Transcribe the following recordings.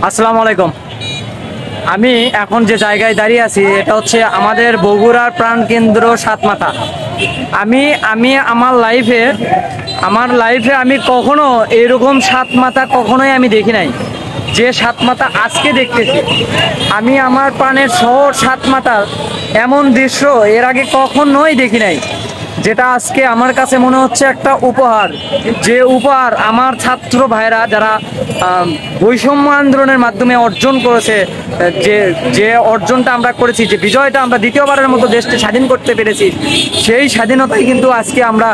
আসসালামু আলাইকুম। আমি এখন যে জায়গায় দাঁড়িয়ে আছি এটা হচ্ছে আমাদের বগুড়ার প্রাণকেন্দ্র সাতমাথা। আমি আমি আমার লাইফে আমি কখনো এরকম সাতমাথা কখনোই আমি দেখি নাই, যে সাতমাথা আজকে দেখতেছি। আমি আমার প্রাণের শহর সাতমাথার এমন দৃশ্য এর আগে কখনোই দেখি নাই, যেটা আজকে আমার কাছে মনে হচ্ছে একটা উপহার। যে উপহার আমার ছাত্র ভাইরা যারা বৈষম্য আন্দোলনের মাধ্যমে অর্জন করেছে, যে যে অর্জনটা আমরা করেছি, যে বিজয়টা আমরা দ্বিতীয়বারের মতো দেশকে স্বাধীন করতে পেরেছি, সেই স্বাধীনতাই কিন্তু আজকে আমরা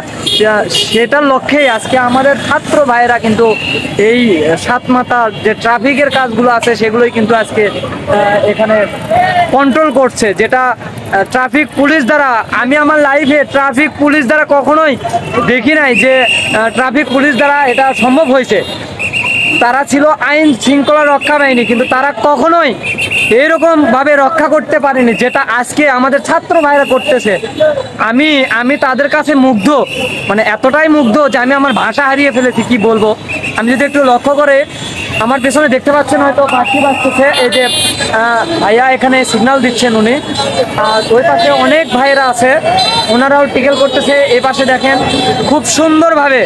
সেটার লক্ষ্যেই আজকে আমাদের ছাত্র ভাইরা কিন্তু এই সাতমাথার যে ট্রাফিকের কাজগুলো আছে সেগুলোই কিন্তু আজকে এখানে কন্ট্রোল করছে। যেটা ট্রাফিক পুলিশ দ্বারা আমি আমার লাইফে ট্রাফিক পুলিশ দ্বারা কখনোই দেখি নাই যে ট্রাফিক পুলিশ দ্বারা এটা সম্ভব হয়েছে। তারা ছিল আইন শৃঙ্খলা রক্ষা বাহিনী, কিন্তু তারা কখনোই এরকম ভাবে রক্ষা করতে পারেনি যেটা আজকে আমাদের ছাত্র ভাইরা করতেছে। আমি তাদের কাছে মুগ্ধ, মানে এতটাই মুগ্ধ যে আমি আমার ভাষা হারিয়ে ফেলেছি, কি বলবো। আমি যদি একটু লক্ষ্য করে আমার পেছনে দেখতে পাচ্ছেন হয়তো পাখি বাজতেছে, এই যে ভাইয়া এখানে সিগন্যাল দিচ্ছেন উনি, আর ওই পাশে অনেক ভাইরা আছে, ওনারাও টিকেল করতেছে। এই পাশে দেখেন খুব সুন্দরভাবে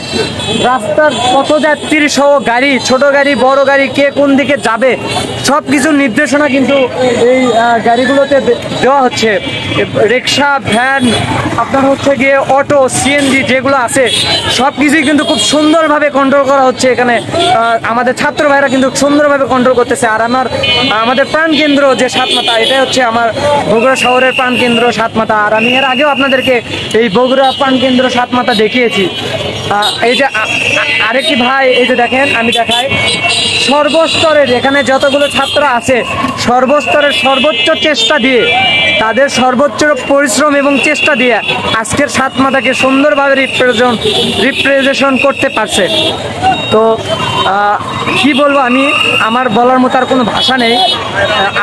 রাস্তার পথযাত্রী সহ গাড়ি, ছোট গাড়ি বড় গাড়ি, কে কোন দিকে যাবে সব কিছুর নির্দেশনা কিন্তু এই গাড়িগুলোতে দেওয়া হচ্ছে। রিক্সা, ভ্যান, আপনার হচ্ছে গিয়ে অটো, সিএনজি যেগুলো আছে সব কিছুই কিন্তু খুব সুন্দরভাবে কন্ট্রোল করা হচ্ছে এখানে। আমাদের ছাত্র ভাইরা কিন্তু সুন্দরভাবে কন্ট্রোল করতেছে। আর আমাদের প্রাণকেন্দ্র যে সাতমাথা, এটাই হচ্ছে আমার বগুড়া শহরের প্রাণকেন্দ্র সাতমাথা। আর আমি এর আগেও আপনাদেরকে এই বগুড়া প্রাণকেন্দ্র সাতমাথা দেখিয়েছি। এই যে আরেকটি ভাই, এই যে দেখেন আমি দেখাই, সর্বস্তরের এখানে যতগুলো ছাত্র আছে সর্বস্তরের সর্বোচ্চ চেষ্টা দিয়ে, তাদের সর্বোচ্চ পরিশ্রম এবং চেষ্টা দিয়ে আজকের সাতমাথাকে সুন্দরভাবে রিপ্রেজেন্টেশন করতে পারছে। তো কি বলবো, আমার বলার মতো আর কোনো ভাষা নেই।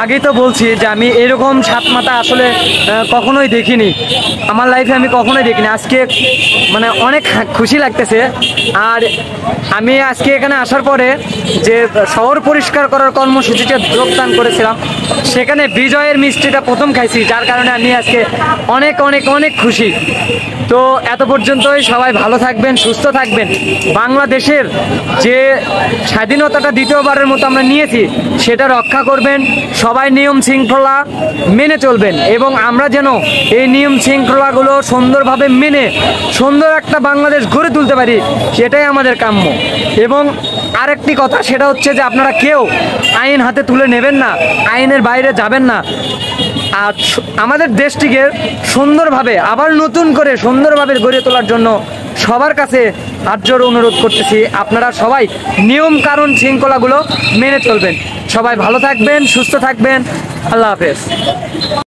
আগেই তো বলছি যে আমি এরকম সাতমাথা আসলে কখনোই দেখিনি, আমার লাইফে আমি কখনোই দেখিনি। আজকে মানে অনেক খুশি লাগতেছে। আর আমি আজকে এখানে আসার পরে যে শহর পরিষ্কার করার কর্মসূচিতে যোগদান করেছিলাম, সেখানে বিজয়ের মিষ্টিটা প্রথম খাইছি, যার কারণে আমি আজকে অনেক অনেক অনেক খুশি। তো এত পর্যন্তই, সবাই ভালো থাকবেন, সুস্থ থাকবেন। বাংলাদেশের যে স্বাধীনতাটা দ্বিতীয়বারের মতো আমরা নিয়েছি সেটা রক্ষা করবেন, সবাই নিয়ম শৃঙ্খলা মেনে চলবেন, এবং আমরা যেন এই নিয়ম শৃঙ্খলাগুলো সুন্দরভাবে মেনে সুন্দর একটা বাংলাদেশ গড়ে তুলতে পারি, সেটাই আমাদের কাম্য। এবং আরেকটি কথা, সেটা হচ্ছে যে আপনারা কেউ আইন হাতে তুলে নেবেন না, আইনের বাইরে যাবেন না। আর আমাদের দেশটিকে সুন্দরভাবে আবার নতুন করে সুন্দরভাবে গড়ে তোলার জন্য সবার কাছে হাত জোড় অনুরোধ করতেছি, আপনারা সবাই নিয়ম কানুন শৃঙ্খলাগুলো মেনে চলবেন। সবাই ভালো থাকবেন, সুস্থ থাকবেন। আল্লাহ হাফেজ।